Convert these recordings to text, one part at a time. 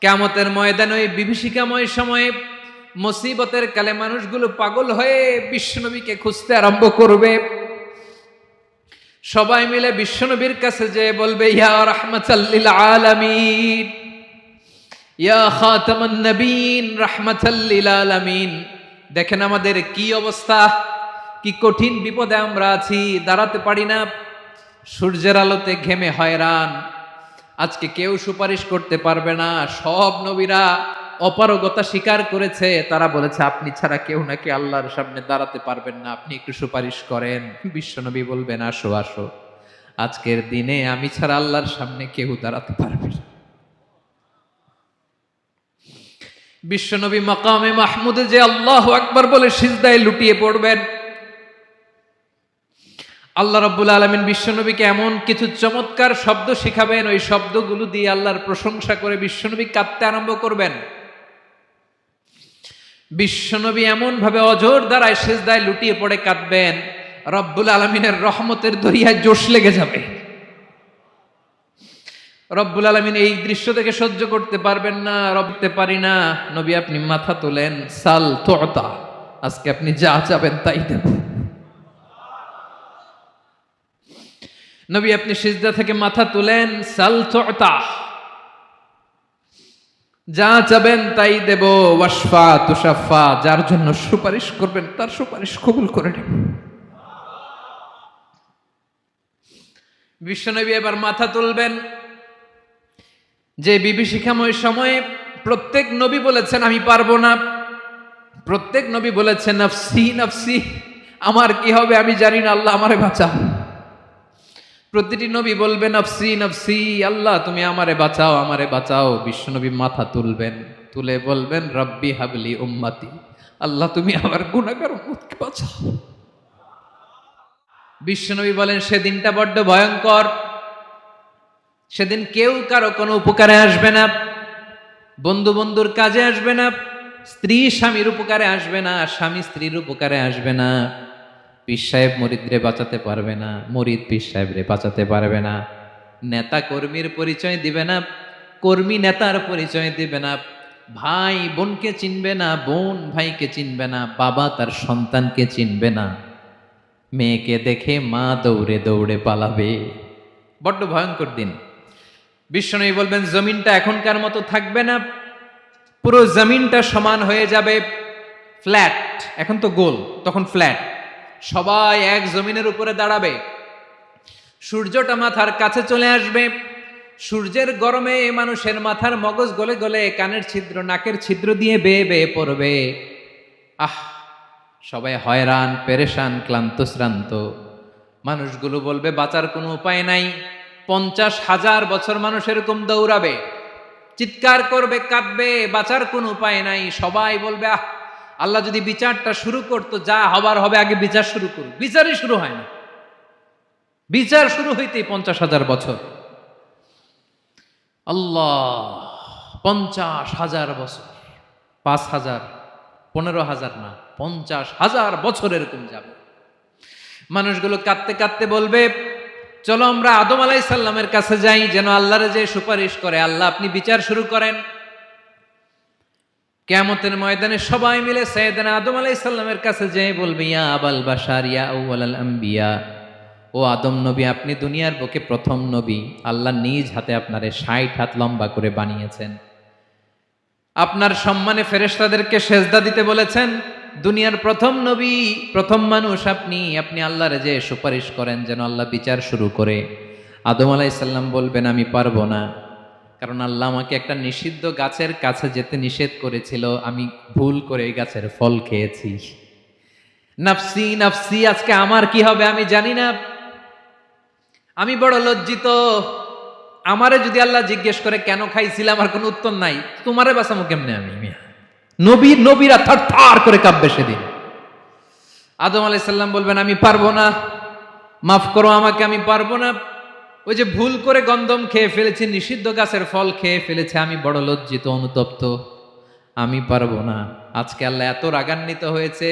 কিয়ামতের ময়দানে ওই বিভীষিকাময় সময়ে মুসিবতের কালে মানুষগুলো পাগল হয়ে বিশ্বনবীকে খুঁজতে আরম্ভ করবে। সবাই মিলে বিশ্বনবীর কাছে যেয়ে বলবে, ইয়া রাহমাতাল লিল আলামিন, ইয়া খাতামান নবীন, রাহমাতাল লিল আলামিন। দেখেন আমাদের কি অবস্থা, কি কঠিন বিপদে আমরা আছি, দাঁড়াতে পারি না, সূর্যের আলোতে ঘেমে হয়রান। আজকে কেউ সুপারিশ করতে পারবে না। সব নবীরা অপারগতা স্বীকার করেছে, তারা বলেছে আপনি ছাড়া কেউ নাকি আল্লাহর সামনে দাঁড়াতে পারবেন না, আপনি একটু সুপারিশ করেন। বিশ্বনবী বলবেন, আসো আসো, আজকের দিনে আমি ছাড়া আল্লাহর সামনে কেউ দাঁড়াতে পারবে না। বিশ্বনবী মাকামে মাহমুদে যে আল্লাহু আকবার বলে সিজদায় লুটিয়ে পড়বেন। আল্লাহ রাব্বুল আলামিন বিশ্বনবীকে এমন কিছু চমৎকার শব্দ শিখাবেন, ওই শব্দগুলো দিয়ে আল্লাহর প্রশংসা করে বিশ্বনবী কাঁদতে আরম্ভ করবেন। বিশ্বনবী এমন ভাবে অজর দ্বারায় সিজদায় লুটিয়ে পড়ে কাঁদবেন, রব্বুল আলামিনের রহমতের দরিয়ায় জোশ লেগে যাবে। রব্বুল আলামিন এই দৃশ্য থেকে সহ্য করতে পারবেন না, রবতে পারি না। নবী আপনি মাথা তোলেন, সাল তুতা, আজকে আপনি যা চাবেন তাই দেব। নবী আপনি সিজদা থেকে মাথা তুলেন, সাল তুতা, যা চাবেন তাই দেব। ওয়াশফা তুশাফা, যার জন্য সুপারিশ করবেন তার সুপারিশ কবুল করে নেব। বিশ্বনবী এবার মাথা তুলবেন। যে বিভীষিকাময় সময়ে প্রত্যেক নবী বলেছেন আমি পারবো না, প্রত্যেক নবী বলেছেন নফসি নফসি, আমার কি হবে আমি জানি না, আল্লাহ আমারে বাঁচাও। প্রতিটি নবী বলবেন নফসি নফসি, আল্লাহ তুমি আমারে বাঁচাও আমারে বাঁচাও। বিশ্বনবী মাথা তুলবেন, তুলে বলবেন রব্বি হাবলি উম্মতি, আল্লাহ তুমি আমার গুনাহগার উম্মতকে বাঁচাও। বিশ্বনবী বলেন সেদিনটা বড্ড ভয়ঙ্কর। সেদিন কেউ কারো কোনো উপকারে আসবে না, বন্ধু বন্ধুর কাজে আসবে না, স্ত্রী স্বামীর উপকারে আসবে না, স্বামী স্ত্রীর উপকারে আসবে না, পীর সাহেব মুরিদরে বাঁচাতে পারবে না, মুরিদ পীর সাহেবরে বাঁচাতে পারবে না, নেতা কর্মীর পরিচয় দিবে না, কর্মী নেতার পরিচয় দিবে না, ভাই বোনকে চিনবে না, বোন ভাইকে চিনবে না, বাবা তার সন্তানকে চিনবে না, মেয়েকে দেখে মা দৌড়ে দৌড়ে পালাবে। বড্ড ভয়ঙ্কর দিন। বিশ্বনবী বলবেন জমিনটা এখনকার মতো থাকবে না, পুরো জমিনটা সমান হয়ে যাবে, ফ্ল্যাট। এখন তো গোল, তখন ফ্ল্যাট। সবাই এক জমিনের উপরে দাঁড়াবে, সূর্যটা মাথার কাছে চলে আসবে, সূর্যের গরমে মানুষের মাথার মগজ গলে গলে কানের ছিদ্র নাকের ছিদ্র দিয়ে বেয়ে বেয়ে পড়বে। আহ, সবাই হয়রান পেরেশান ক্লান্ত শ্রান্ত। মানুষগুলো বলবে বাঁচার কোনো উপায় নাই। 50,000 বছর মানুষ এরকম দৌড়াবে, চিৎকার করবে, কাঁদবে, বাঁচার কোনো উপায় নাই। সবাই বলবে আহ, আল্লাহ যদি বিচারটা শুরু করতো, যা হবার হবে, আগে বিচার শুরু করুক। বিচারই শুরু হয় না, বিচার শুরু হইতেই 50,000 বছর। আল্লাহ, 50,000 বছর, 5,000, 15,000 না, 50,000 বছর এরকম যাবে। মানুষগুলো কাঁদতে কাঁদতে বলবে চলো আমরা আদম আলাইহিস সালামের কাছে যাই, যেন আল্লাহরে যে সুপারিশ করে, আল্লাহ আপনি বিচার শুরু করেন। কিয়ামতের ময়দানে সবাই মিলে সাইয়েদনা আদম আলাইহিস সালামের কাছে যেয়ে বলবে ইয়া আবাল বাশার ইয়া আউয়ালাল আম্বিয়া, ও আদম নবী আপনি দুনিয়ার বুকে প্রথম নবী, আল্লাহ নিজ হাতে আপনারে 60 হাত লম্বা করে বানিয়েছেন, আপনার সম্মানে ফেরেশতাদেরকে সেজদা দিতে বলেছেন, দুনিয়ার প্রথম নবী প্রথম মানুষ আপনি, আপনি আল্লাহরে যে সুপারিশ করেন যেন আল্লাহ বিচার শুরু করে। আদম আলাইহিস সালাম বলবেন আমি পারবো না, কারণ আল্লাহ আমাকে একটা নিষিদ্ধ গাছের কাছে যেতে নিষেধ করেছিল, আমি ভুল করে এই গাছের ফল খেয়েছি। নফসি নফসি, আজকে আমার কি হবে আমি জানি না, আমি বড় লজ্জিত। আমারে যদি আল্লাহ জিজ্ঞেস করে কেন খাইছিলাম, আমার কোনো উত্তর নাই, তোমারে বাঁচামো কেমনে আমি? নবীরা থার থার করে কাঁপবে সেদিন। আদম আলাইহিস সালাম বলবেন আমি পারবো না, মাফ করো আমাকে, আমি পারবো না। ওই যে ভুল করে গন্ধম খেয়ে ফেলেছি, নিষিদ্ধ গাছের ফল খেয়ে ফেলেছে, আমি বড় লজ্জিত অনুতপ্ত, আমি পারবো না। আজকে আল্লাহ এত রাগান্বিত হয়েছে,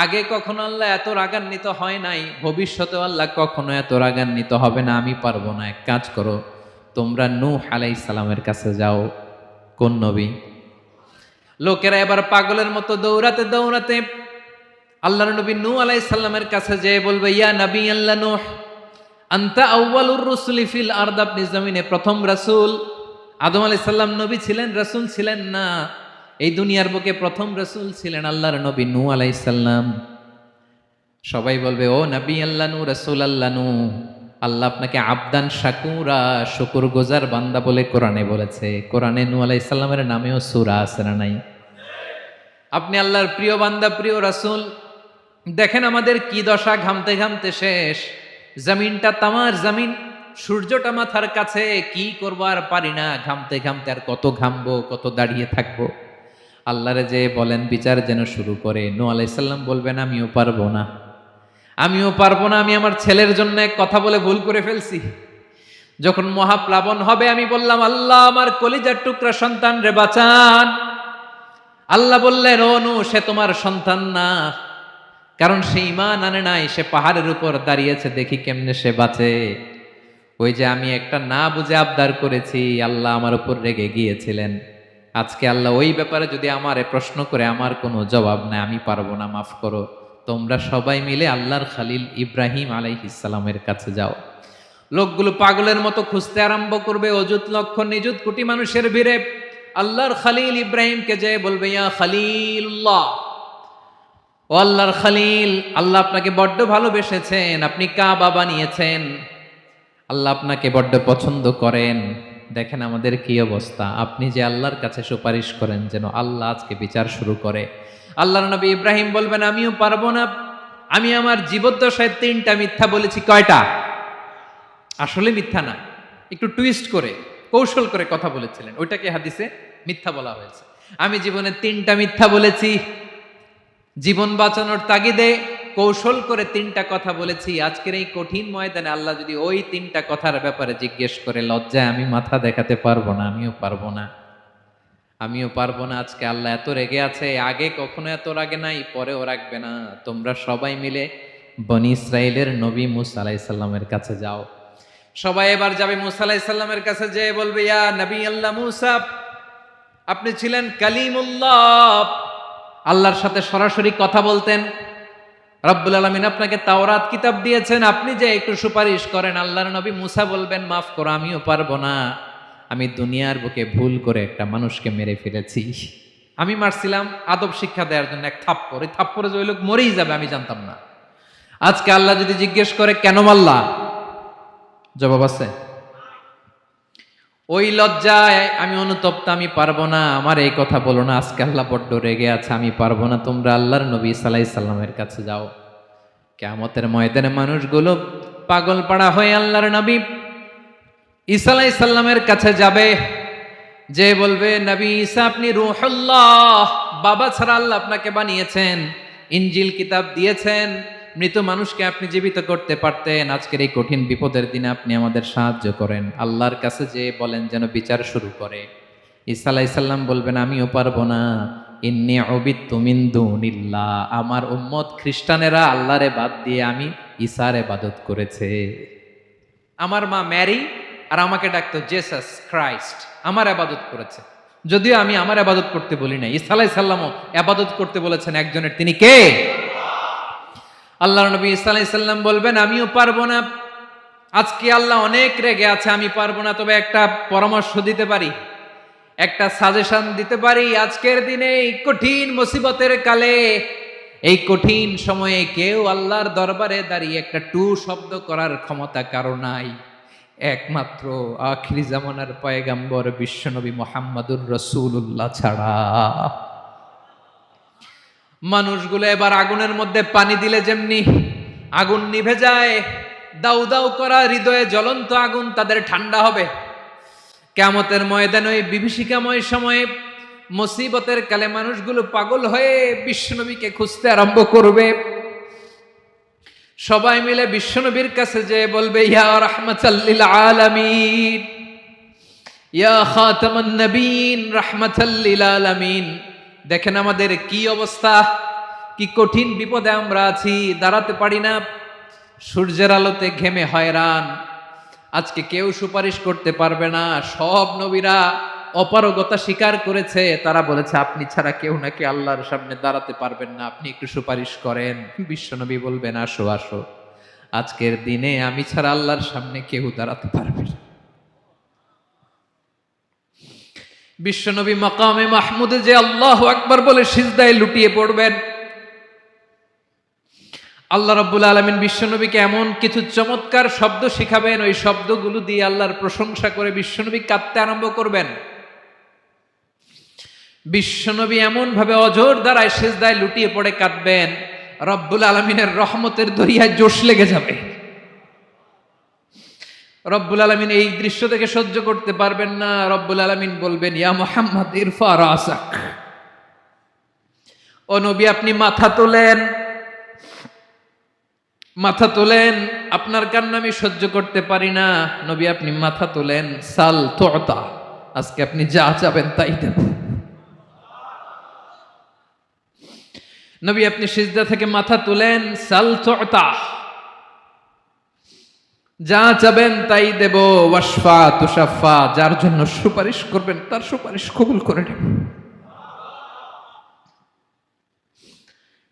আগে কখনো আল্লাহ এত রাগান্বিত হয় নাই, ভবিষ্যতেও আল্লাহ কখনো এত রাগান্বিত হবে না। আমি পারবো না, এক কাজ করো, তোমরা নূহ আলাইহিস সালামের কাছে যাও, কোন নবী? লোকেরা এবার পাগলের মতো দৌড়াতে দৌড়াতে আল্লাহর নবী নূহ আলাইহিস সালামের কাছে যেয়ে বলবে, ইয়া নবী আল্লাহ নূহ, আনতা আউয়ালুর রুসুলি ফিল আরদ, আপনি জমিনে প্রথম রাসূল। আদম আলাইহিস সালাম নবী ছিলেন, রাসূল ছিলেন না। এই দুনিয়ার বুকে প্রথম রাসূল ছিলেন আল্লাহর নবী নূহ আলাইহিস সালাম। সবাই বলবে, ও নবী আল্লাহ নূহ, রাসূল আল্লাহ নূহ, আল্লাহ আপনাকে আবদান শাকুরা, শুকর গুজার বান্দা বলে কোরআনে বলেছে। কোরআনে নূহ আলাইহিস সালামের নামেও সূরা আছে না নাই? আপনি আল্লাহর প্রিয় বান্দা, প্রিয় রাসূল। দেখেন আমাদের কি দশা, ঘামতে ঘামতে শেষ। জমিনটা তামার জমিন, সূর্যটা মাথার কাছে, কি করবো আর পারি না, ঘামতে ঘামতে আর কত ঘামবো, কত দাঁড়িয়ে থাকবো। আল্লাহরে যে বলেন বিচার যেন শুরু করে। নূহ আলাইহিস সালাম বলবেন, আমিও পারবো না, আমিও পারবো না। আমি আমার ছেলের জন্য এক কথা বলে ভুল করে ফেলছি। যখন মহাপ্লাবন হবে আমি বললাম, আল্লাহ আমার কলিজার টুকরা সন্তান রে বাঁচান। আল্লাহ বললেন, ও নূহ, সে তোমার সন্তান না, কারণ সে ঈমান আনে নাই, সে পাহাড়ের উপর দাঁড়িয়েছে, দেখি কেমনে সে বাঁচে। ওই যে আমি একটা না বুঝে আবদার করেছি, আল্লাহ আমার উপর রেগে গিয়েছিলেন। আজকে আল্লাহ ওই ব্যাপারে যদি আমারে প্রশ্ন করে, আমার কোনো জবাব নাই, আমি পারবো না, মাফ করো। তোমরা সবাই মিলে আল্লাহর খালিল ইব্রাহিম আলাইহিস সালামের কাছে যাও। লোকগুলো পাগলের মতো খুঁজতে আরম্ভ করবে, অযুত লক্ষ নিযুত কোটি মানুষের ভিড়ে আল্লাহর খালিল ইব্রাহিমকে যে বলবে, ইয়া খালিলুল্লাহ, ও আল্লাহর খালিল, আল্লাহ আপনাকে বড্ড ভালোবেসেছেন, আপনি কাবা বানিয়েছেন, আল্লাহ আপনাকে বড্ড পছন্দ করেন। দেখেন আমাদের কি অবস্থা। আপনি যে আল্লাহর কাছে সুপারিশ করেন যেন আল্লাহ আজকে বিচার শুরু করে। আল্লাহর নবী ইব্রাহিম বলবেন, আমিও পারবো না। আমি আমার জীবদ্দশায় 3টা মিথ্যা বলেছি। কয়টা? আসলে মিথ্যা না, একটু টুইস্ট করে, কৌশল করে কথা বলেছিলেন, ওইটাকে হাদিসে মিথ্যা বলা হয়েছে। আমি জীবনে 3টা মিথ্যা বলেছি, জীবন বাঁচানোর তাগিদে কৌশল করে 3টা কথা বলেছি। আজকের এই কঠিন ময়দানে আল্লাহ যদি ওই 3টা কথার ব্যাপারে জিজ্ঞেস করে, লজ্জায় আমি মাথা দেখাতে পারবো না, আমিও পারবো না, আমিও পারবো না। আজকে আল্লাহ এত রেগে আছে, আগে কখনো এত রাগে নাই, পরেও রাখবে না। তোমরা সবাই মিলে বনি ইসরাইলের নবী মূসা আলাইহিস সালামের কাছে যাও। সবাই এবার যাবে মূসা আলাইহিস সালামের কাছে, যেয়ে বলবে, ইয়া নবী আল্লাহ মূসা, আপনি ছিলেন কালিমুল্লাহ, আল্লাহর সাথে সরাসরি কথা বলতেন। রব্বুল আলামিন আপনাকে তাওরাত কিতাব দিয়েছেন, আপনি যে একটু সুপারিশ করেন। আল্লাহর নবী মূসা বলবেন, মাফ করো, আমিও পারবো না। আমি দুনিয়ার বুকে ভুল করে একটা মানুষকে মেরে ফেলেছি। আমি মারছিলাম আদব শিক্ষা দেওয়ার জন্য এক থাপ্পড়, এই থাপ্পড়ে যে ওই লোক মরেই যাবে আমি জানতাম না। আজকে আল্লাহ যদি জিজ্ঞেস করে কেন মারলা, জবাব আছে? ওই লজ্জায় আমি অনুতপ্ত, আমি পারবো না, আমার এই কথা বলো না। আজকে আল্লাহ বড্ড রেগে আছে, আমি পারবো না। তোমরা আল্লাহর নবী ঈসা আলাইহিস সালামের কাছে যাও। কিয়ামতের ময়দানে মানুষগুলো পাগল পাড়া হয়ে আল্লাহর নবী ঈসা আলাইহিস সালামের কাছে যাবে, যে বলবে, নবী ঈসা, আপনি রূহুল্লাহ, বাবা ছাড়া আল্লাহ আপনাকে বানিয়েছেন, ইনজিল কিতাব দিয়েছেন, মৃত মানুষকে আপনি জীবিত করতে পারতেন। আজকের এই কঠিন বিপদের দিনে আপনি আমাদের সাহায্য করেন। আল্লাহর কাছে যে বলেন যেন বিচার শুরু করে। ঈসা আলাইহিস সালাম বলবেন, আমিও পারবো না। ইন্নী উবিদতু মিন দুনিল্লাহ, আমার উম্মত খ্রিস্টানেরা আল্লাহরে বাদ দিয়ে আমি ঈসার ইবাদত করেছে। আমার মা ম্যারি আর আমাকে ডাকতো জেসাস ক্রাইস্ট, আমার ইবাদত করেছে। যদিও আমি আমার ইবাদত করতে বলি না, ঈসা আলাইহিস সালামও ইবাদত করতে বলেছেন একজনের, তিনি কে? আল্লাহর নবী ঈসা আলাইহিস সালাম বলবেন, আমিও পারবো না। আজকে আল্লাহ অনেক রেগে আছে, আমি পারবো না। তবে একটা পরামর্শ দিতে পারি, একটা সাজেশন দিতে পারি। আজকের দিনে এই কঠিন মুসিবতের কালে, এই কঠিন সময়ে কেউ আল্লাহর দরবারে দাঁড়িয়ে একটা টু শব্দ করার ক্ষমতা কারো নাই, একমাত্র আখিরি জামানার পয়গাম্বর বিশ্বনবী মুহাম্মদুর রাসূলুল্লাহ ছাড়া। মানুষগুলো এবার আগুনের মধ্যে পানি দিলে যেমনি আগুন নিভে যায়, দাউ দাউ করা হৃদয়ে জ্বলন্ত আগুন তাদের ঠান্ডা হবে। কিয়ামতের ময়দানে ওই বিভীষিকাময় সময়ে, মুসিবতের কালে মানুষগুলো পাগল হয়ে বিশ্বনবীকে খুঁজতে আরম্ভ করবে। সবাই মিলে বিশ্বনবীর কাছে যেয়ে বলবে, ইয়া রাহমাতাল লিল আলামিন, ইয়া খাতামান নবীন, রাহমাতাল লিল আলামিন। দেখেন আমাদের কি অবস্থা, কি কঠিন বিপদে আমরা আছি, দাঁড়াতে পারি না, সূর্যের আলোতে ঘেমে হয়রান। আজকে কেউ সুপারিশ করতে পারবে না, সব নবীরা অপারগতা স্বীকার করেছে, তারা বলেছে আপনি ছাড়া কেউ নাকি আল্লাহর সামনে দাঁড়াতে পারবেন না, আপনি একটু সুপারিশ করেন। বিশ্বনবী বলবেন আসো আসো, আজকের দিনে আমি ছাড়া আল্লাহর সামনে কেউ দাঁড়াতে পারবে না। বিশ্বনবী মাকামে মাহমুদে যে আল্লাহু আকবার বলে সিজদায় লুটিয়ে পড়বেন, আল্লাহ রাব্বুল আলামিন বিশ্বনবীকে এমন কিছু চমৎকার শব্দ শিখাবেন, ওই শব্দগুলো দিয়ে আল্লাহর প্রশংসা করে বিশ্বনবী কাঁদতে আরম্ভ করবেন। বিশ্বনবী এমন ভাবে অজর দ্বারায় সিজদায় লুটিয়ে পড়ে কাঁদবেন, রব্বুল আলামিনের রহমতের দরিয়ায় জোশ লেগে যাবে। রব্বুল আলামিন এই দৃশ্য থেকে সহ্য করতে পারবেন না। রব্বুল আলামিন বলবেন ইয়া মুহাম্মদ ইরফা রাসাক, ও নবী আপনি মাথা তোলেন, মাথা তোলেন, আপনার কান্না আমি সহ্য করতে পারি না। নবী আপনি মাথা তোলেন, সাল তুতা, আজকে আপনি যা চাবেন তাই দেব। নবী আপনি সিজদা থেকে মাথা তুলেন, সাল তুতা, যা চাবেন তাই দেব। ওয়াশফা তুশাফা, যার জন্য সুপারিশ করবেন তার সুপারিশ কবুল করে নেব।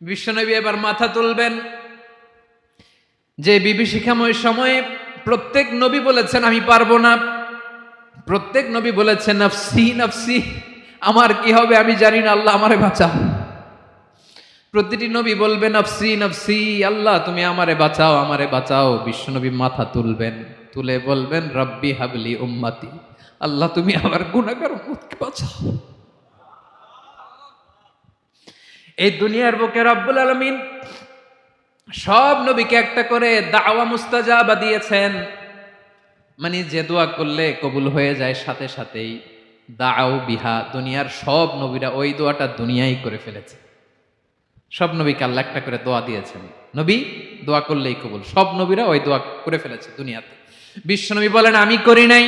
বিশ্বনবী এবার মাথা তুলবেন। যে বিভীষিকাময় সময়ে প্রত্যেক নবী বলেছেন আমি পারবো না, প্রত্যেক নবী বলেছেন নফসি নফসি, আমার কি হবে আমি জানি না, আল্লাহ আমারে বাঁচাও। প্রতিটি নবী বলবেন নফসি নফসি, আল্লাহ তুমি আমারে বাঁচাও আমারে বাঁচাও। বিশ্বনবী মাথা তুলবেন, তুলে বলবেন রব্বি হাবলি উম্মতি, আল্লাহ তুমি আমার গুনাহগার উম্মতকে বাঁচাও। এই দুনিয়ার বুকে রব্বুল আলামিন সব নবীকে একটা করে দাওয়া মুস্তাজাবা দিয়েছেন, মানে যে দোয়া করলে কবুল হয়ে যায় সাথে সাথেই। দাও বিহা, দুনিয়ার সব নবীরা ওই দোয়াটা দুনিয়ায় করে ফেলেছে। সব নবীকে আল্লাহ একটা করে দোয়া দিয়েছেন, নবী দোয়া করলেই কবুল, সব নবীরা ওই দোয়া করে ফেলেছে দুনিয়াতে। বিশ্বনবী বলেন আমি করি নাই।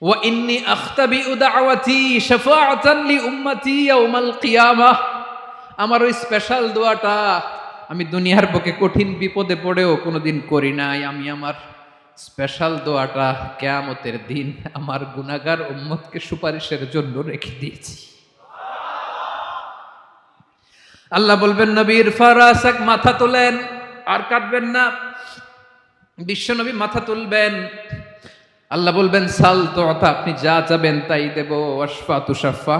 ওয়া ইন্নী আখতাবিউ দাওয়াতি শাফাআতান লি উম্মতি ইয়াউমাল কিয়ামাহ, আমার ওই স্পেশাল দোয়াটা আমি দুনিয়ার বুকে কঠিন বিপদে পড়েও কোনোদিন করি নাই। আমি আমার স্পেশাল দোয়াটা কিয়ামতের দিন আমার গুনাহগার উম্মতকে সুপারিশের জন্য রেখে দিয়েছি। আল্লাহ বলবেন নবীর ফারাসাক, মাথা তোলেন, আর কাঁদবেন না। বিশ্বনবী মাথা তুলবেন, আল্লাহ বলবেন সাল তুতা, আপনি যা চাবেন তাই দেব। ওয়াশফা তুশাফা,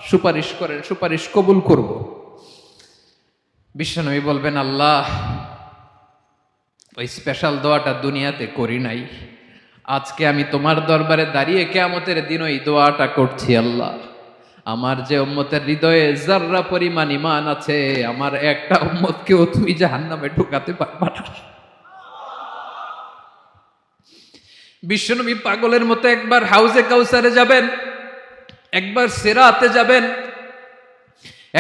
সুপারিশ করেন সুপারিশ কবুল করব। বিশ্বনবী বলবেন আল্লাহ ওই স্পেশাল দোয়াটা দুনিয়াতে করি নাই, আজকে আমি তোমার দরবারে দাঁড়িয়ে কিয়ামতের দিন ওই দোয়াটা করছি। আল্লাহ আমার যে উম্মতের হৃদয়ে যাররা পরিমাণ ঈমান আছে, আমার একটা উম্মতকেও তুমি জাহান্নামে ঢুকাতে পারবা না। বিশ্বনবী পাগলের মতো একবার হাউজে কাউসারে যাবেন, একবার সিরাতে যাবেন,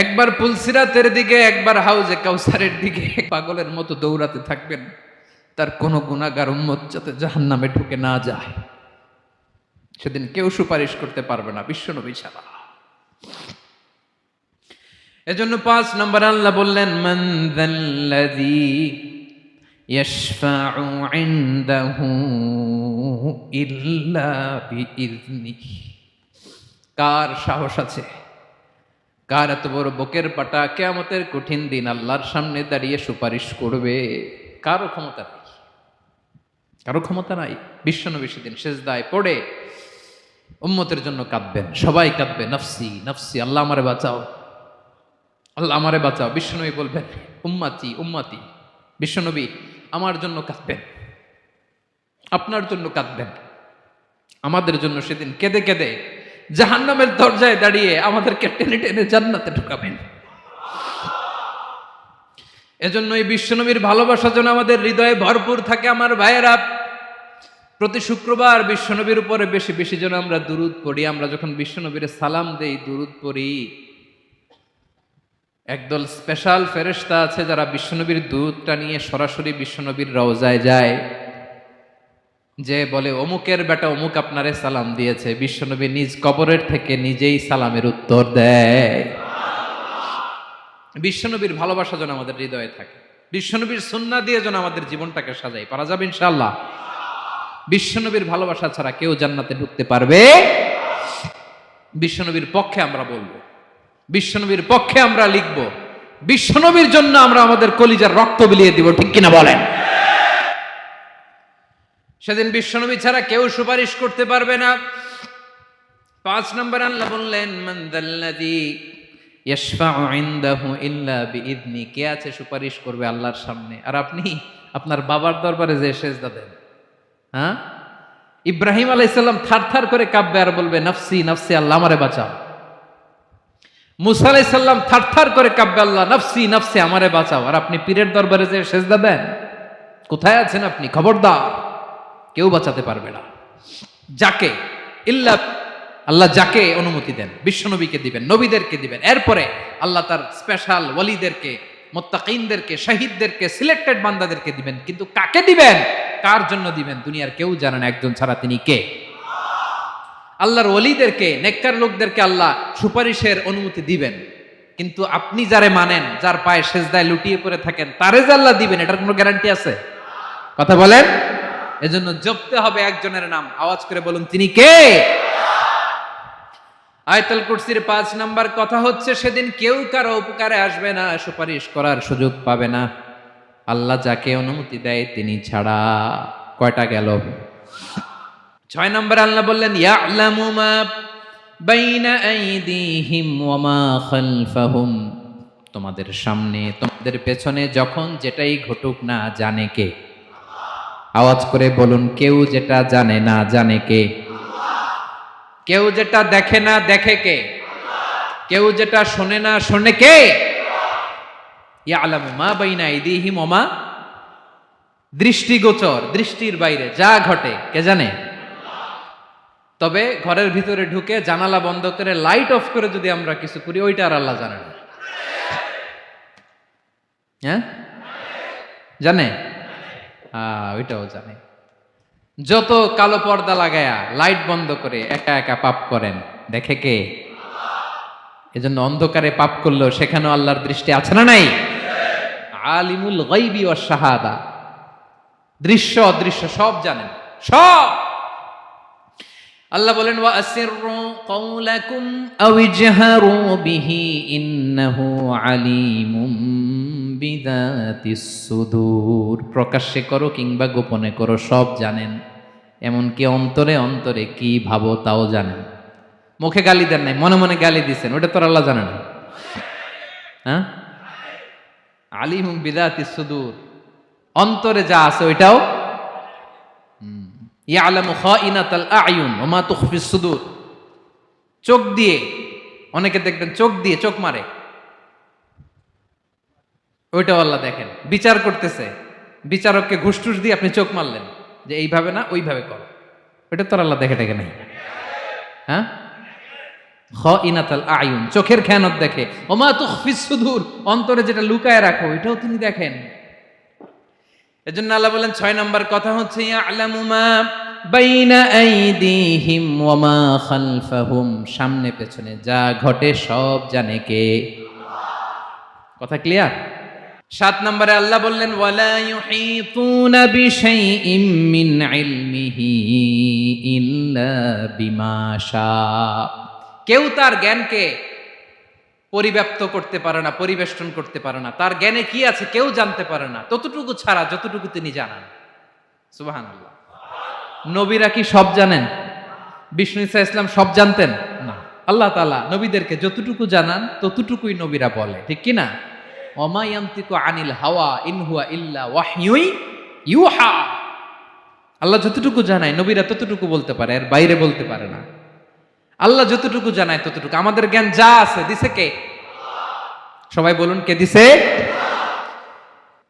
একবার পুলসিরাতের দিকে, একবার হাউজে কাউসারের দিকে, পাগলের মতো দৌড়াতে থাকবেন, তার কোনো গুনাহগার উম্মত যাতে জাহান্নামে ঢুকে না যায়। সেদিন কেউ সুপারিশ করতে পারবে না বিশ্বনবী ছাড়া। এজন্য 5 নম্বর আল্লাহ বললেন মান যাল্লাযী ইয়াশফাউ ইনদাহু ইল্লা বিইযনিহি, কার সাহস আছে, কার এত বড় বুকের পাটা কিয়ামতের কঠিন দিন আল্লাহর সামনে দাঁড়িয়ে সুপারিশ করবে? কারো ক্ষমতা নাই, কারো ক্ষমতা নাই। বিশ্বনবী সেদিন সিজদায় পড়ে উম্মতের জন্য কাঁদবেন, সবাই কাঁদবে নফসি নফসি, আল্লাহ আমারে বাঁচাও আল্লাহ আমারে বাঁচাও। বিশ্বনবী বলবেন উম্মতি উম্মতি, বিশ্বনবী আমার জন্য কাঁদবেন, আপনার জন্য কাঁদবেন, আমাদের জন্য সেদিন কেঁদে কেঁদে জাহান্নামের দরজায় দাঁড়িয়ে আমাদেরকে টেনে টেনে জান্নাতে ঢুকাবেন। এজন্য এই বিশ্বনবীর ভালোবাসা যেন আমাদের হৃদয়ে ভরপুর থাকে। আমার ভাইয়েরা, প্রতি শুক্রবার বিশ্বনবীর উপরে বেশি বেশি যেন আমরা দুরূদ পড়ি। আমরা যখন বিশ্বনবীর সালাম দেই, দুরূদ পড়ি, একদল স্পেশাল ফেরেশতা আছে যারা বিশ্বনবীর দুধটা নিয়ে সরাসরি বিশ্বনবীর রওজায় যায়, যে বলে অমুকের বেটা অমুক আপনারে সালাম দিয়েছে। বিশ্বনবী নিজ কবরের থেকে নিজেই সালামের উত্তর দেয়। বিশ্বনবীর ভালোবাসা যেন আমাদের হৃদয়ে থাকে, বিশ্বনবীর সুন্নাহ দিয়ে যেন আমাদের জীবনটাকে সাজাই। পারা যাবে ইনশাআল্লাহ। বিশ্বনবীর ভালোবাসা ছাড়া কেউ জান্নাতে ঢুকতে পারবে বিশ্বনবীর পক্ষে আমরা বলবো, বিশ্বনবীর পক্ষে আমরা লিখব, বিশ্বনবীর জন্য আমরা আমাদের কলিজার রক্ত বিলিয়ে দিব, ঠিক কিনা বলেন? সেদিন বিশ্বনবী ছাড়া কেউ সুপারিশ করতে পারবে না। 5 নম্বর আল্লাহ বললেন, মান যাল্লাযী ইয়াশফাউ ইনদাহু ইল্লা বিইذনি, কে আছে সুপারিশ করবে আল্লাহর সামনে আর আপনি আপনার বাবার দরবারে যে সেজদা দেন? হ্যাঁ, ইব্রাহিম আলাইহিস সালাম থারথার করে কাঁপবে আর বলবে নাফসি নাফসি, আল্লাহ আমারে বাঁচাও। মুসা আলাইহিস সালাম থারথার করে কাঁপবে, আল্লাহ নাফসি নাফসি, আমারে বাঁচাও। আর আপনি পীরের দরবারে যে সেজদা দেন? কোথায় আছেন আপনি? খবরদার, কেউ বাঁচাতে পারবে না। যাকে ইল্লা, আল্লাহ যাকে অনুমতি দেন বিশ্বনবীকে দিবেন, নবীদেরকে দিবেন। এরপরে আল্লাহ তার স্পেশাল ওয়ালিদেরকে, মুত্তাকিনদেরকে, শহীদদেরকে, সিলেক্টেড বান্দাদেরকে দিবেন। কিন্তু কাকে দিবেন, কার জন্য দিবেন, দুনিয়ার কেউ জানে না, একজন ছাড়া, তিনি কে? আল্লাহর ওয়ালিদেরকে, নেককার লোকদেরকে আল্লাহ সুপারিশের অনুমতি দিবেন। কিন্তু আপনি যারে মানেন, যার পায়ে সেজদায় লুটিয়ে পড়ে থাকেন, তারে যে আল্লাহ দিবেন, এটার কোনো গ্যারান্টি আছে? কথা বলেন। এজন্য জপতে হবে একজনের নাম, আওয়াজ করে বলুন, তিনি কে? আয়াতুল কুরসির 5 নাম্বার কথা হচ্ছে, সেদিন কেউ কারো উপকারে আসবে না, সুপারিশ করার সুযোগ পাবে না, আল্লাহ যাকে অনুমতি দেয় তিনি ছাড়া। কয়টা গেল? 6 নম্বরে আল্লাহ বললেন, ইয়ালামু মা বাইনা আইদিহিম ওয়া মা খালফাহুম, তোমাদের সামনে তোমাদের পেছনে যখন যেটাই ঘটুক না জানে কে? আওয়াজ করে বলুন, কেউ যেটা জানে না জানে কে? কেউ যেটা দেখে না দেখে কে? কেউ যেটা শোনে না শোনে কে? ইয়ালামু মা বাইনা আইদিহিম ওয়া মা, দৃষ্টিগোচর, দৃষ্টির বাইরে যা ঘটে কে জানে? তবে ঘরের ভিতরে ঢুকে জানালা বন্ধ করে লাইট অফ করে যদি আমরা কিছু করি, ওইটা আর আল্লাহ জানে না। হ্যাঁ, জানে? ওইটাও জানে। যত কালো পর্দা লাগায়া লাইট বন্ধ করে একা একা পাপ করেন, দেখে কে? এজন্য অন্ধকারে পাপ করলেও সেখানেও আল্লাহর দৃষ্টি আছে না নাই? আলিমুল গায়বি ওয়াশ শাহাদা, দৃশ্য অদৃশ্য সব জানেন, সব। আল্লাহ বলেন, ওয়া আসিররু কাওলাকুম আও ইজহারু বিহি ইন্নাহু আলিমুম বিযাতিস সুদূর, প্রকাশ্যে করো কিংবা গোপনে করো সব জানেন, এমনকি অন্তরে অন্তরে কি ভাবো তাও জানেন। মুখে গালি দেন নাই, মনে মনে গালি দিছেন, ওটা তো আল্লাহ জানে না? হ্যাঁ, আলিমুম বিযাতিস সুদূর, অন্তরে যা আছে ওইটাও। ইয়ালামু খাইনাতাল আয়ুন ওয়া মা তুখফিস সুদূর, চোখ দিয়ে, অনেকে দেখবেন চোখ দিয়ে চোখ মারে, ওইটাও আল্লাহ দেখেন। বিচার করতেছে, বিচারককে ঘুষ টুস দিয়ে আপনি চোখ মারলেন যে এইভাবে না ওইভাবে করো, ওইটা তো আল্লাহ দেখে দেখে নাই? হ্যাঁ, খাইনাতাল আয়ুন, চোখের খেয়ানত দেখে। ওয়া মা তুখফিস সুদূর, অন্তরে যেটা লুকায় রাখো ওইটাও তিনি দেখেন। এজন্য আল্লাহ বলেন 6 নম্বর কথা হচ্ছে, ইয়ালামু মা বাইনা আইদিহিম ওয়া মা খালফাহুম, সামনে পেছনে যা ঘটে সব জানে কে? কথা ক্লিয়ার? 7 নম্বরে আল্লাহ বললেন, ওয়ালা ইউহিতুনা বিশাইইম মিন ইলমিহি ইল্লা বিমা শা, কেউ তার জ্ঞানকে পরিব্যাপ্ত করতে পারে না, পরিবেষ্টন করতে পারে না। তার জ্ঞানে কি আছে কেউ জানতে পারে না, ততটুকু ছাড়া যতটুকু তিনি জানান। সুবহানাল্লাহ। নবীরা কি সব জানেন? বিষ্ণু ঈসা ইসলাম সব জানতেন না। আল্লাহ তাআলা নবীদেরকে যতটুকু জানান ততটুকুই নবীরা বলে, ঠিক কি না? ওয়া মা ইয়ানতিকু আনিল হাওয়া ইন হুয়া ইল্লা ওয়াহয়ুন ইউহা, আল্লাহ যতটুকু জানায় নবীরা ততটুকু বলতে পারে, এর বাইরে বলতে পারে না। আল্লাহ যতটুকু জানায় ততটুকু। আমাদের জ্ঞান যা আছে দিছে কে? সবাই বলুন, কে দিছে?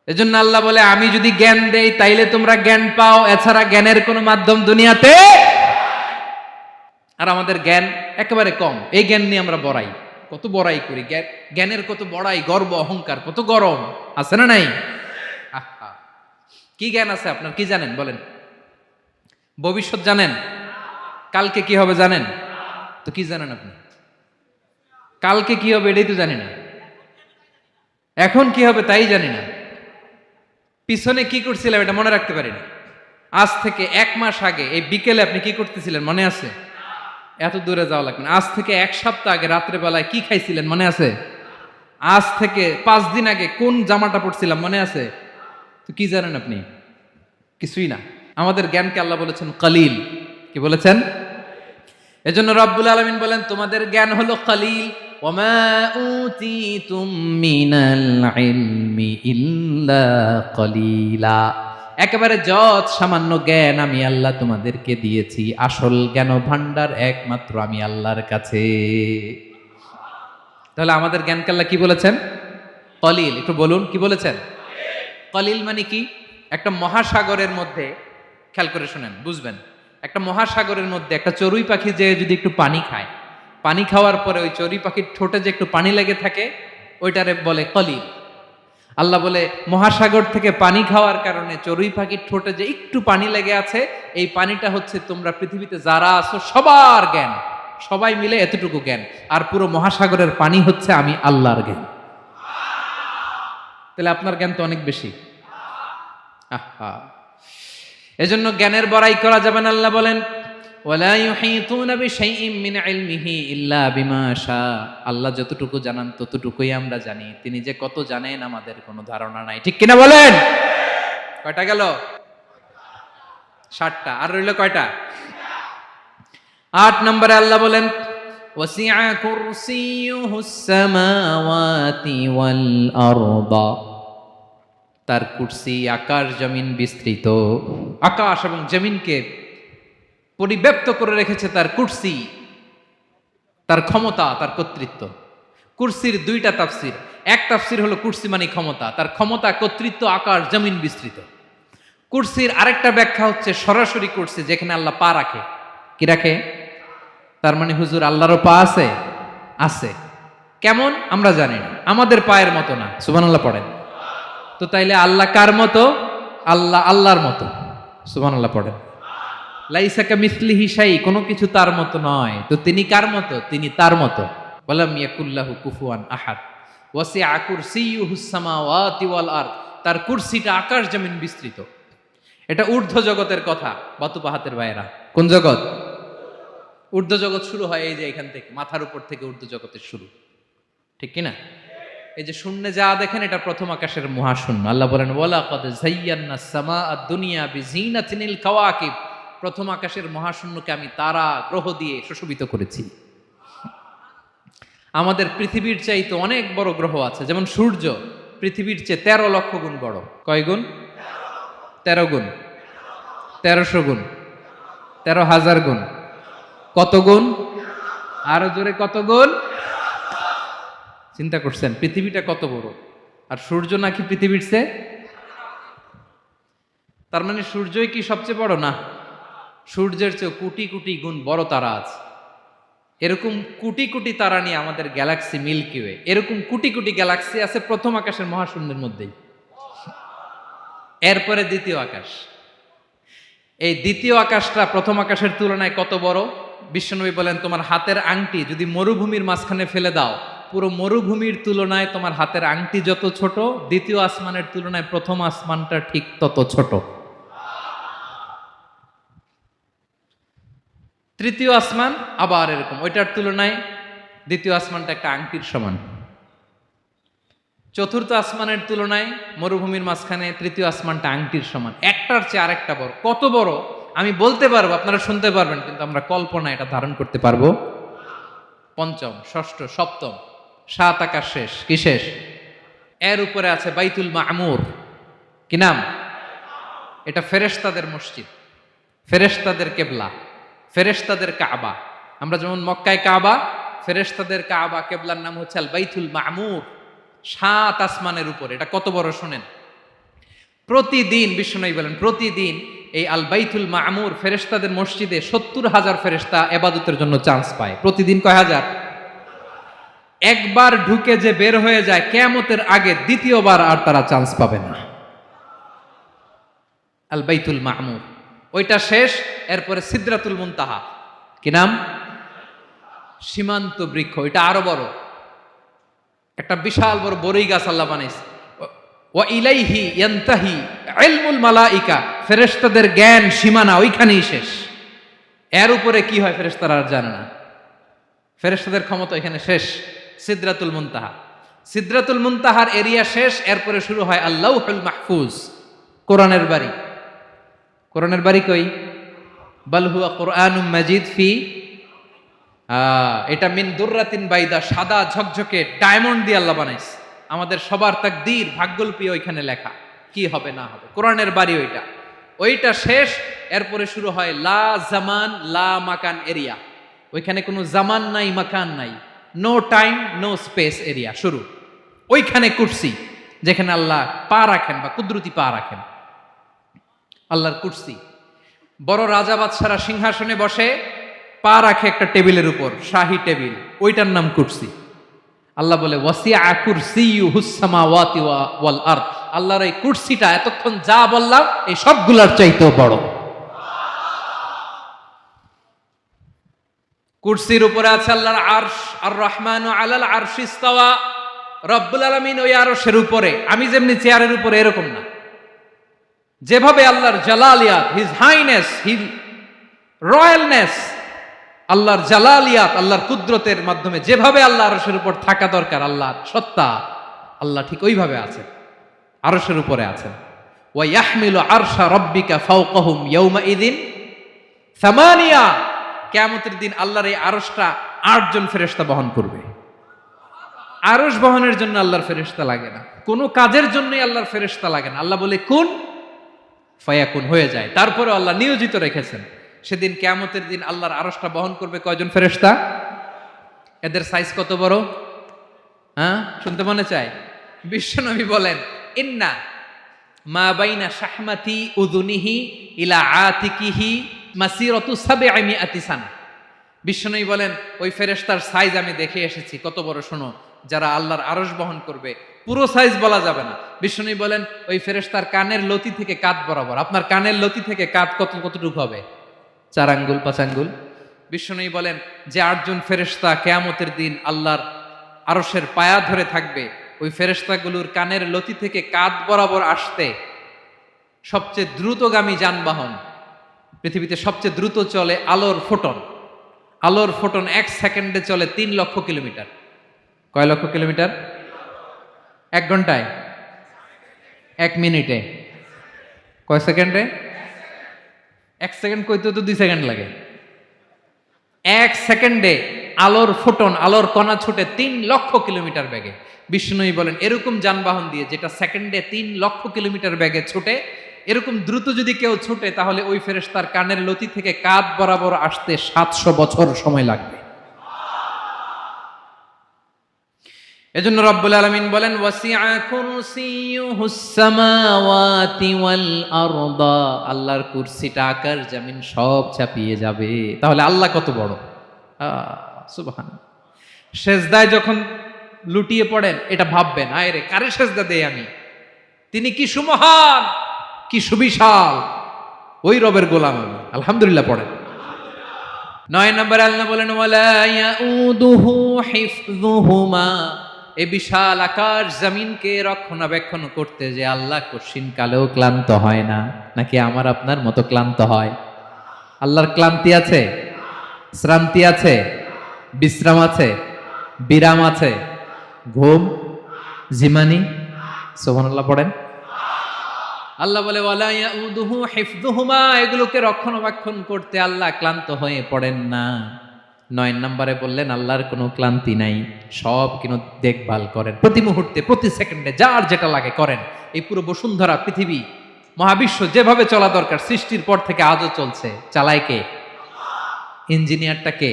এজন্য আল্লাহ বলে, আমি যদি জ্ঞান দেই তাইলে তোমরা জ্ঞান পাও, এছাড়া জ্ঞানের কোনো মাধ্যম দুনিয়াতে। আর আমাদের জ্ঞান একেবারে কম, এই জ্ঞান নিয়ে আমরা বড়াই, কত বড়াই করি, জ্ঞানের কত বড়াই, গর্ব অহংকার, কত গরম আছে না নাই? আহা, কি জ্ঞান আছে আপনার? কি জানেন বলেন? ভবিষ্যৎ জানেন? কালকে কি হবে জানেন? তো কি জানেন আপনি? কালকে কি হবে এটাই তো জানি না, এখন কি হবে তাই জানি না, পিছনে কি করছিলাম এটা মনে রাখতে পারি না। আজ থেকে 1 মাস আগে এই বিকেলে আপনি কি করতেছিলেন মনে আছে? এত দূরে যাওয়া লাগবে না। আজ থেকে 1 সপ্তাহ আগে রাত্রে বেলায় কি খাইছিলেন মনে আছে? আজ থেকে 5 দিন আগে কোন জামাটা পড়ছিলাম মনে আছে? তো কি জানেন আপনি? কিছুই না। আমাদের জ্ঞানকে আল্লাহ বলেছেন কলিল। কি বলেছেন? এজন্য রব্বুল আলামিন বলেন তোমাদের জ্ঞান হলো কলিল। ওয়ামা উতিতুম মিনাল ইলমি ইল্লা কলিলা। একেবারে যত সামান্য জ্ঞান আমি আল্লাহ তোমাদেরকে দিয়েছি, আসল জ্ঞান ভান্ডার একমাত্র আমি আল্লাহর কাছে। তাহলে আমাদের জ্ঞানকে আল্লাহ কি বলেছেন? কলিল। একটু বলুন কি বলেছেন? কলিল মানে কি? একটা মহাসাগরের মধ্যে, খেয়াল করে শুনেন বুঝবেন, একটা মহাসাগরের মধ্যে একটা চড়ুই পাখি যে যদি একটু পানি খায়, পানি খাওয়ার পরে ওই চড়ুই পাখির ঠোঁটে যে একটু পানি লেগে থাকে ওইটারে বলে কলিল। আল্লাহ বলে মহাসাগর থেকে পানি খাওয়ার কারণে চড়ুই পাখির ঠোঁটে যে একটু পানি লেগে আছে, এই পানিটা হচ্ছে তোমরা পৃথিবীতে যারা আছো সবার জ্ঞান, সবাই মিলে এতটুকু জ্ঞান, আর পুরো মহাসাগরের পানি হচ্ছে আমি আল্লাহর জ্ঞান। তাহলে আপনার জ্ঞান তো অনেক বেশি। আহা, এজন্য জ্ঞানের বড়াই করা যাবে না। আল্লাহ বলেন ওয়ালা ইউহিতুনা বিশাইইম মিন ইলমিহি ইল্লা বিমা শা। আল্লাহ যতটুকু জানান ততটুকুই আমরা জানি, তিনি যে কত জানেন আমাদের কোনো ধারণা নাই। ঠিক কিনা বলেন? কয়টা গেল? 7টা। আর রইল কয়টা? 8 নম্বরে আল্লাহ বলেন ওয়াসিআ কুরসিয়ুহুস সামাওয়াতি ওয়াল আরদা। তার কুরসি আকাশ জমিন বিস্তৃত। আকাশ এবং জমিনকে পরিব্যাপ্ত করে রেখেছে তার কুরসি, তার ক্ষমতা, তার কর্তৃত্ব। কুরসির 2টা তাফসির। এক তাফসির হলো কুরসি মানে ক্ষমতা, তার ক্ষমতা কর্তৃত্ব আকাশ জমিন বিস্তৃত। কুরসির আরেকটা ব্যাখ্যা হচ্ছে সরাসরি কুরসি, যেখানে আল্লাহ পা রাখে। কি রাখে? তার মানে হুজুর আল্লাহরও পা আছে? আছে। কেমন আমরা জানি না, আমাদের পায়ের মতো না। সুবহানাল্লাহ পড়েন। তো তাইলে আল্লাহ কার মতো? আল্লাহ আল্লাহর মতো। সুবহানাল্লাহ পড়েন। লাইসা কামিসলিহি শাই, কোনো কিছু তার মতো নয়। তো তিনি কার মতো? তিনি তার মতো। ওয়ালাম ইয়াকুল্লাহু কুফুয়ান আহাদ। ওয়াসিআ কুরসিয়ুহুস সামাওয়াতি ওয়াল আরদ। তার কুরসিটা আকাশ জমিন বিস্তৃত। এটা ঊর্ধ্ব জগতের কথা বাতুপাহাতের ভাইয়েরা। কোন জগৎ? ঊর্ধ্ব জগৎ শুরু হয় এই যে এখান থেকে, মাথার উপর থেকে ঊর্ধ্ব জগতের শুরু। ঠিক কিনা? এই যে শূন্যে যা দেখেন এটা প্রথম আকাশের মহাশূন্য। আল্লাহ বলেন ওয়ালাকাদ যায়্যানাস সামাআদ দুনিয়া বিজিনাতিনিল কাওয়াকিব। প্রথম আকাশের মহাশূন্যকে আমি তারা গ্রহ দিয়ে সুশোভিত করেছি। আমাদের পৃথিবীর চাইতে অনেক বড় গ্রহ আছে, যেমন সূর্য পৃথিবীর চেয়ে 13 লক্ষ গুণ বড়। কয় গুণ? 13 গুণ। 1300 গুণ। 13,000 গুণ। কত গুণ? আরো জোরে কত গুণ? চিন্তা করছেন পৃথিবীটা কত বড়, আর সূর্য নাকি পৃথিবীর চেয়ে? তার মানে সূর্যই কি সবচেয়ে বড়? না, সূর্যের চেয়ে কোটি কোটি গুণ বড় তারা আছে। এরকম কোটি কোটি তারা নিয়ে আমাদের গ্যালাক্সি মিল্কি ওয়ে। এরকম কোটি কোটি গ্যালাক্সি আছে প্রথম আকাশের মহাশূন্যের মধ্যেই। এরপরে দ্বিতীয় আকাশ। এই দ্বিতীয় আকাশটা প্রথম আকাশের তুলনায় কত বড়? বিশ্বনবী বলেন তোমার হাতের আংটি যদি মরুভূমির মাঝখানে ফেলে দাও, পুরো মরুভূমির তুলনায় তোমার হাতের আংটি যত ছোট, দ্বিতীয় আসমানের তুলনায় প্রথম আসমানটা ঠিক তত ছোট। তৃতীয় আসমান আবার এরকম, ওইটার তুলনায় দ্বিতীয় আসমানটা একটা আংটির সমান। চতুর্থ আসমানের তুলনায় মরুভূমির মাঝখানে তৃতীয় আসমানটা আংটির সমান। একটার চেয়ে আরেকটা বড়। কত বড় আমি বলতে পারবো, আপনারা শুনতে পারবেন, কিন্তু আমরা কল্পনা এটা ধারণ করতে পারবো? পঞ্চম, ষষ্ঠ, সপ্তম, 7 আকাশ শেষ। কি শেষ? এর উপরে আছে বাইতুল মামুর। কি নাম? এটা ফেরেশতাদের মসজিদ, ফেরেশতাদের কেবলা, ফেরেশতাদের কাবা। আমরা যেমন মক্কায় কাবা, ফেরেশতাদের কাবা কেবলার নাম হচ্ছে আল বাইতুল মামুর। 7 আসমানের উপরে। এটা কত বড় শুনেন। প্রতিদিন বিশ্বনবী বলেন প্রতিদিন এই আল বাইতুল মামুর ফেরেশতাদের মসজিদে 70,000 ফেরেশতা ইবাদতের জন্য চান্স পায়। প্রতিদিন কয় হাজার? একবার ঢুকে যে বের হয়ে যায় কিয়ামতের আগে দ্বিতীয়বার আর তারা চান্স পাবে না। আল বাইতুল মামুর ওইটা শেষ। এরপরে সিদরাতুল মুনতাহা। কি নাম? সীমান্ত বৃক্ষ। এটা আরো বড়, একটা বিশাল বড় বড়ই গাছ আল্লাহ বানাইছে। ওয়া ইলাইহি ইয়ানতাহি ইলমুল মালাইকা। ফেরেশতাদের জ্ঞান সীমানা ওইখানেই শেষ। এর উপরে কি হয় ফেরেশতারা আর জানে না। ফেরেশতাদের ক্ষমতা এখানে শেষ। সিদরাতুল মুনতাহা, সিদরাতুল মুনতাহার এরিয়া শেষ। এরপরে শুরু হয় আল্লাহুল মাহফুজ, কোরআনের বাড়ি। কোরআনের বাড়ি কই? বাল হুয়া কোরআনুম মাজিদ ফি, এটা মিন দুররাতিন বাইদা, সাদা ঝকঝকে ডায়মন্ড দিয়ে আল্লাহ বানাইছে। আমাদের সবার তাকদীর ভাগ্যলিপি ওইখানে লেখা, কি হবে না হবে। কোরআনের বাড়ি ওইটা, ওইটা শেষ। এরপরে শুরু হয় লা জামান লা মাকান এরিয়া। ওইখানে কোনো জামান নাই, মাকান নাই, no time no space area শুরু। ওইখানে কুরসি, যেখানে আল্লাহ পা রাখেন বা কুদরতি পা রাখেন, আল্লাহর কুরসি। বড় রাজা বাদশারা সিংহাসনে বসে পা রাখে একটা টেবিলের উপর, শাহী টেবিল, ওইটার নাম কুরসি। আল্লাহ বলে ওয়াসিআ কুরসিয়ুহুস সামাওয়াতি ওয়াল আরদ। আল্লাহর এই কুরসিটা এতক্ষণ যা বললাম এই সবগুলার চাইতেও বড়। কুরসির উপরে আছে আল্লাহর আরশ। আর রহমানু আলাল আরশি ইস্তাওয়া। রব্বুল আলামিন ওই আরশের উপরে। আমি যেমনি চেয়ারের উপরে এরকম না। যেভাবে আল্লাহর জালালিয়াত, হিজ হাইনেস, হিজ রয়্যালনেস, আল্লাহর জালালিয়াত, আল্লাহর কুদরতের মাধ্যমে যেভাবে আল্লাহ আরশের উপর থাকা দরকার, আল্লাহর সত্তা, আল্লাহ ঠিক ওইভাবে আছেন, আরশের উপরে আছেন। ওয়া ইয়াহমিলু আরশা রাব্বিকা ফাওকাহুম ইয়াওমাইযিন সামানিয়া। কিয়ামতের দিন আল্লাহর এই আরশটা ৮ জন ফেরেশতা বহন করবে। আরশ বহনের জন্য আল্লাহর ফেরেশতা লাগে না, কোনো কাজের জন্যই আল্লাহর ফেরেশতা লাগে না। আল্লাহ বলে কুন ফায়াকুন, হয়ে যায়। তারপরে আল্লাহ নিয়োজিত রেখেছেন। সেদিন কিয়ামতের দিন আল্লাহর আরশটা বহন করবে কয়জন ফেরেশতা? এদের সাইজ কত বড়? শুনতে মনে চায়? বিশ্বনবী বলেন ইন্না মা বাইনা শাহমাতি উযুনিহি ইলা আতিকিহি মাসিরাতু ৭০০ সানা। বিশ্বনবী বলেন ওই ফেরেশতার সাইজ আমি দেখে এসেছি। কত বড় শোনো, যারা আল্লাহর আরশ বহন করবে, পুরো সাইজ বলা যাবে না। বিশ্বনবী বলেন ওই ফেরেশতার কানের লতি থেকে কাঁধ বরাবর। আপনার কানের লতি থেকে কাঁধ কতটুকু হবে? ৪ আঙ্গুল ৫ আঙ্গুল। বিশ্বনবী বলেন যে ৮ জন ফেরেশতা কিয়ামতের দিন আল্লাহর আরশের পায়া ধরে থাকবে, ওই ফেরেশতাগুলোর কানের লতি থেকে কাঁধ বরাবর আসতে সবচেয়ে দ্রুতগামী যানবাহন, পৃথিবীতে সবচেয়ে দ্রুত চলে আলোর ফোটন। আলোর ফোটন ১ সেকেন্ডে চলে ৩ লক্ষ কিলোমিটার। কয় লক্ষ কিলোমিটার? ১ ঘন্টায়? ১ মিনিটে? কয় সেকেন্ডে? ১ সেকেন্ড কইতে তো ২ সেকেন্ড লাগে। ১ সেকেন্ডে আলোর ফোটন, আলোর কণা ছুটে ৩ লক্ষ কিলোমিটার বেগে। বিষ্ণুই বলেন এরকম যানবাহন দিয়ে, যেটা সেকেন্ডে ৩ লক্ষ কিলোমিটার বেগে ছুটে, এরকম দ্রুত যদি কেউ ছুটে, তাহলে ওই ফেরেশতার কানের লতি থেকে কাঁধ বরাবর আসতে ৭০০ বছর সময় লাগবে। এজন্য রব্বুল আলামিন বলেন ওয়াসিআ কুরসিয়ুহুস সামাওয়াতি ওয়াল আরদা। আল্লাহর কুরসিটা আকাশ জমিন সব চাপিয়ে যাবে। তাহলে আল্লাহ কত বড়! সুবহানাল্লাহ। সেজদায় যখন লুটিয়ে পড়েন, এটা ভাববেন আয় রে, কারে সেজদা দেই আমি? তিনি কি সুমহান, কি সুবিশাল, ওই রবের গোলাম আমি। আলহামদুলিল্লাহ পড়েন। ৯ নম্বরে আল্লাহ বলেন ওয়ালা ইয়াউদুহু হিফযুহুমা। এই বিশাল আকাশ জমিনকে রক্ষণাবেক্ষণ করতে যে আল্লাহ কঠিন কালেও ক্লান্ত হয় না। নাকি আমার আপনার মতো ক্লান্ত হয়? আল্লাহর ক্লান্তি আছে? শ্রান্তি আছে? বিশ্রাম আছে? বিরাম আছে? ঘুম, জিমানি? সুবহানাল্লাহ পড়েন। আল্লাহ বলে ওয়ালা ইয়াউদুহু হিফযুহুমা। এগুলোকে রক্ষণাবেক্ষণ করতে আল্লাহ ক্লান্ত হয়ে পড়েন না। ৯ নম্বরে বললেন আল্লাহর কোনো ক্লান্তি নাই, সব কিন্তু দেখভাল করেন, প্রতি মুহূর্তে প্রতি সেকেন্ডে যার যেটা লাগে করেন। এই পুরো বসুন্ধরা, পৃথিবী, মহাবিশ্ব যেভাবে চলা দরকার সৃষ্টির পর থেকে আজও চলছে। চালায় কে? ইঞ্জিনিয়ারটা কে?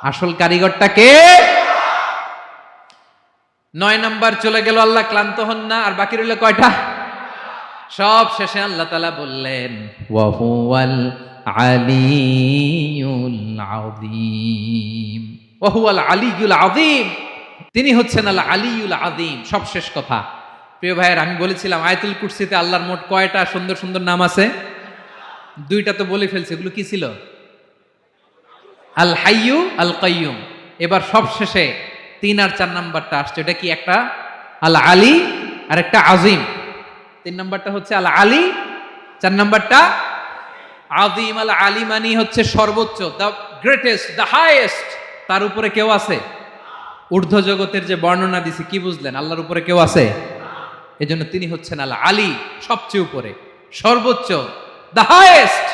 আসল কারিগরটা কে? ৯ নাম্বার চলে গেল, আল্লাহ ক্লান্ত হন না। আর বাকি রইল কয়টা? সব শেষে আল্লাহ তাআলা বললেন ওয়া হুয়াল আলিয়ুল আযীম। ওয়া হুয়াল আলিয়ুল আযীম, তিনি হচ্ছেন আল আলিয়ুল আযীম। সব শেষ কথা। প্রিয় ভাইয়ের, আমি বলেছিলাম আয়াতুল কুরসিতে আল্লাহর মোট কয়টা সুন্দর সুন্দর নাম আছে? 2টা তো বলে ফেলছে। এগুলো কি ছিল? আল হাইয়ু, আল কাইয়ুম। এবার সব শেষে 3 আর 4 নাম্বারটা আসছে। এটা কি? একটা আল আলী আর একটা আযীম। 3 নাম্বারটা হচ্ছে আল আলী, 4 নাম্বারটা আযীম আল আলিমানি হচ্ছে সর্বোচ্চ, দ্য গ্রেটেস্ট, দ্য হাইয়েস্ট। তার উপরে কেউ আছে? ঊর্ধ্ব জগতের যে বর্ণনা দিছি কি বুঝলেন? আল্লাহর উপরে কেউ আছে? এজন্য তিনি হচ্ছেন আল আলী, সবচেয়ে উপরে, সর্বোচ্চ, দ্য হাইয়েস্ট।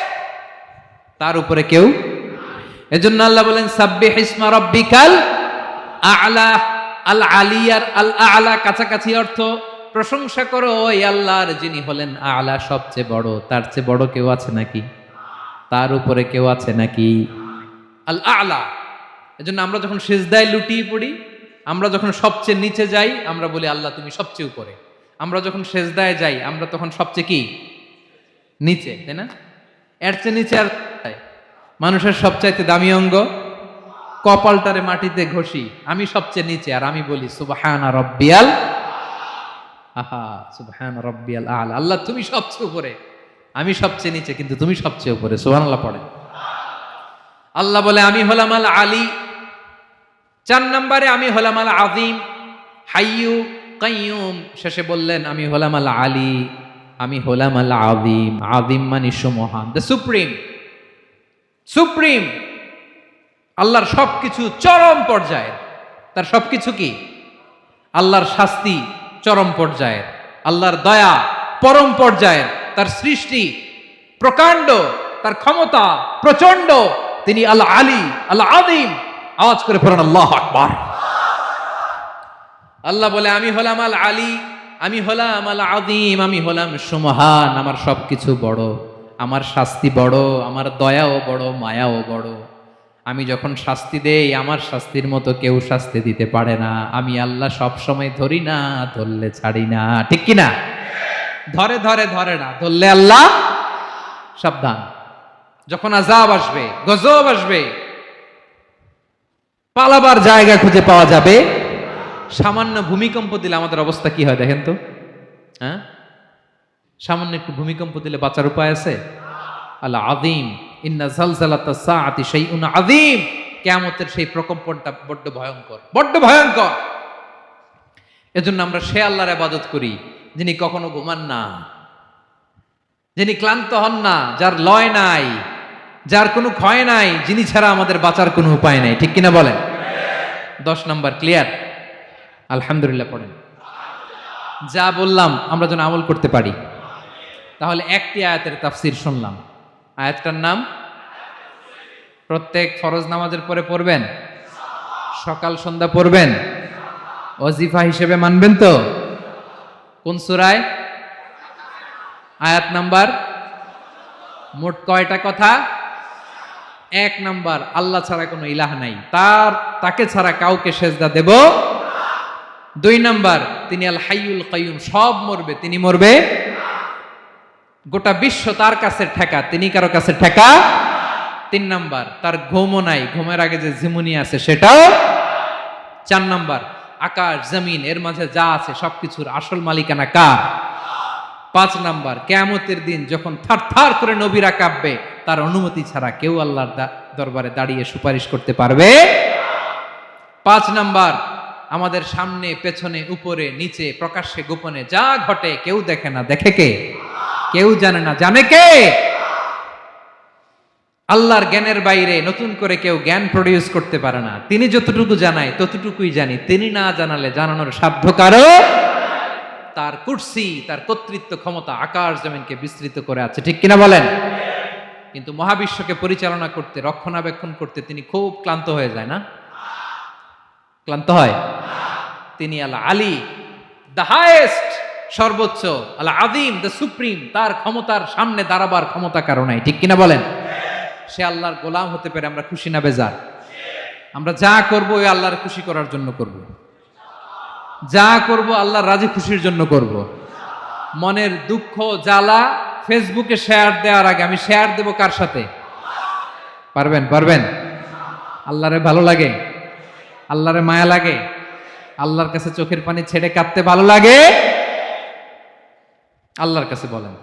তার উপরে কেউ। এজন্য আল্লাহ বলেন সাব্বিহ ইসমা রাব্বিকাল আ'লা। আল আলিয়ার আল আ'লা কাছাকাছি অর্থ প্রশংসা করো ওই আল্লাহর যিনি হলেন আ'লা, সবচেয়ে বড়। তার চেয়ে বড় কেউ আছে নাকি? তার উপরে কেউ আছে নাকি? আল আ'লা। এজন্য আমরা যখন সিজদায় লুটিয়ে পড়ি, আমরা যখন সবচেয়ে নিচে যাই, আমরা বলি আল্লাহ তুমি সবচেয়ে উপরে। আমরা যখন সিজদায় যাই, আমরা তখন সবচেয়ে কি? নিচে, তাই না? এর চেয়ে নিচে আর মানুষের সবচাইতে দামি অঙ্গ কপালটারে মাটিতে ঘষি, আমি সবচেয়ে নিচে, আর আমি বলি সুবহানা রাব্বিয়াল আহা, সুবহানা রাব্বিয়াল আ'লা। আল্লাহ তুমি সবচেয়ে উপরে, আমি সবচেয়ে নিচে, কিন্তু তুমি সবচেয়ে উপরে। সুবহানাল্লাহ পড়ে। আল্লাহ বলে আমি হলাম আল আলী। 4 নম্বরে আমি হলাম আল আযীম, হাইয়ু কাইয়ুম। শেষে বললেন আমি হলাম আল আলী, আমি হলাম আল আযীম। আযীম মানে সুমহান, দ্য সুপ্রিম। সুপ্রিম আল্লাহর সবকিছু চরম পর্যায়ের। তার সবকিছু কি? আল্লাহর শাস্তি চরম পর্যায়ের, আল্লাহর দয়া পরম পর্যায়ের, তার সৃষ্টি প্রকাণ্ড, তার ক্ষমতা প্রচন্ড। তিনি আল আলী, আল আযীম। আওয়াজ করে পড়েন আল্লাহু আকবার। আল্লাহ বলে আমি হলাম আল আলী, আমি হলাম আল আযীম, আমি হলাম সুমহান। আমার সবকিছু বড়, আমার শাস্তি বড়, আমার দয়াও বড়, মায়াও বড়। আমি যখন শাস্তি দেই, আমার শাস্তির মতো কেউ শাস্তি দিতে পারে না। আমি আল্লাহ সব সময় ধরি না, ধরলে ছাড়ি না। ঠিক কি না? ধরে ধরে ধরে না, ধরলে আল্লাহ সাবধান। যখন আযাব আসবে, গজব আসবে, পালাবার জায়গা খুঁজে পাওয়া যাবে। সামান্য ভূমিকম্প দিলে আমাদের অবস্থা কি হয় দেখেন তো? হ্যাঁ, সামান্য একটু ভূমিকম্প দিলে বাঁচার উপায় আছে? আল আযীম, ইন্না যালযালাতাস সাআতি শাইউন আযীম। কিয়ামতের সেই প্রকম্পনটা বড্ড ভয়ঙ্কর, বড্ড ভয়ঙ্কর। এজন্য আমরা সে আল্লাহর ইবাদত করি যিনি কখনো ঘুমান না, যিনি ক্লান্ত হন না, যার লয় নাই, যার কোনো ক্ষয় নাই, যিনি ছাড়া আমাদের বাঁচার কোনো উপায় নাই। ঠিক কিনা বলেন? 10 নম্বর ক্লিয়ার? আলহামদুলিল্লাহ পড়েন। যা বললাম আমরা যেন আমল করতে পারি। তাহলে একটি আয়াতের তাফসীর শুনলাম। আয়াতটার নাম প্রত্যেক ফরজ নামাজের পরে পড়বেন, সকাল সন্ধ্যা পড়বেন, ওয়াজিফা হিসেবে মানবেন তো? কোন সূরায়? আয়াত নাম্বার? মোট কয়টা কথা? 1 নাম্বার, আল্লাহ ছাড়া কোনো ইলাহ নাই, তাকে ছাড়া কাউকে সেজদা দেব। 2 নাম্বার, তিনি আল হাইয়ুল কাইয়ুম, সব মরবে, তিনি মরবে। গোটা বিশ্ব তার কাছে ঠেকা, তিনি কারো কাছে ঠেকা। 3 নাম্বার, তার ঘুমও নাই, ঘুমের আগে যে ঝিমুনি আছে সেটাও। 4 নাম্বার, আকাশ জমিন এর মাঝে যা আছে সবকিছুর আসল মালিকানা কার? 5 নাম্বার, কিয়ামতের দিন যখন থারথার করে নবীরা কাঁপবে, তার অনুমতি ছাড়া কেউ আল্লাহর দরবারে দাঁড়িয়ে সুপারিশ করতে পারবে। 5 নাম্বার, আমাদের সামনে পেছনে উপরে নিচে প্রকাশ্যে গোপনে যা ঘটে কেউ দেখে না, দেখে কে? কেউ জানে না, জানে কে? আল্লাহর জ্ঞানের বাইরে নতুন করে কেউ জ্ঞান প্রডিউস করতে পারে না। তিনি যতটুকু জানায় ততটুকুই জানি, তিনি না জানালে জানানোর সাধ্য কারো। তার কুরসি, তার কর্তৃত্ব ক্ষমতা আকাশ জমিনকে বিস্তৃত করে আছে। ঠিক কিনা বলেন? কিন্তু মহাবিশ্বকে পরিচালনা করতে, রক্ষণাবেক্ষণ করতে তিনি খুব ক্লান্ত হয়ে যায় না? ক্লান্ত হয়? তিনি আল আলী, দ্য হাইয়েস্ট, সর্বোচ্চ, আল আযীম, দ্য সুপ্রিম। তার ক্ষমতার সামনে দাঁড়াবার ক্ষমতা কারো নাই। ঠিক কিনা বলেন? সে আল্লাহর গোলাম হতে পেরে আমরা খুশি না বেজার? আমরা যা করব ওই আল্লাহর খুশি করার জন্য করব, যা করব আল্লাহর রাজি খুশির জন্য করব। মনের দুঃখ জ্বালা ফেসবুকে শেয়ার দেওয়ার আগে আমি শেয়ার দেব কার সাথে? পারবেন? পারবেন? আল্লাহরে ভালো লাগে? আল্লাহরে মায়া লাগে? আল্লাহর কাছে চোখের পানি ছেড়ে কাঁদতে ভালো লাগে? আল্লাহর কাছে বলেন,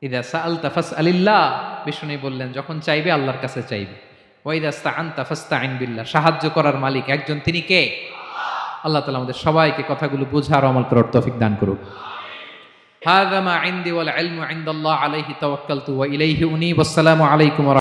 ইদা সাআলতা ফাসআলিল্লাহ। বিষ্ণু বললেন যখন চাইবে আল্লাহর কাছে চাইবে। ওয়া ইদা ইসতাআনতা ফাসতাইন বিল্লাহ। সাহায্য করার মালিক একজন, তিনি কে? আল্লাহ তাআলা আমাদের সবাইকে কথাগুলো বুঝার আমল করার তৌফিক দান করুক। হাযা মা ইনদি ওয়াল ইলমু ইনদাল্লাহ আলাইহি তাওয়াক্কালতু ওয়া ইলাইহি উনীব। আসসালামু আলাইকুম ওয়া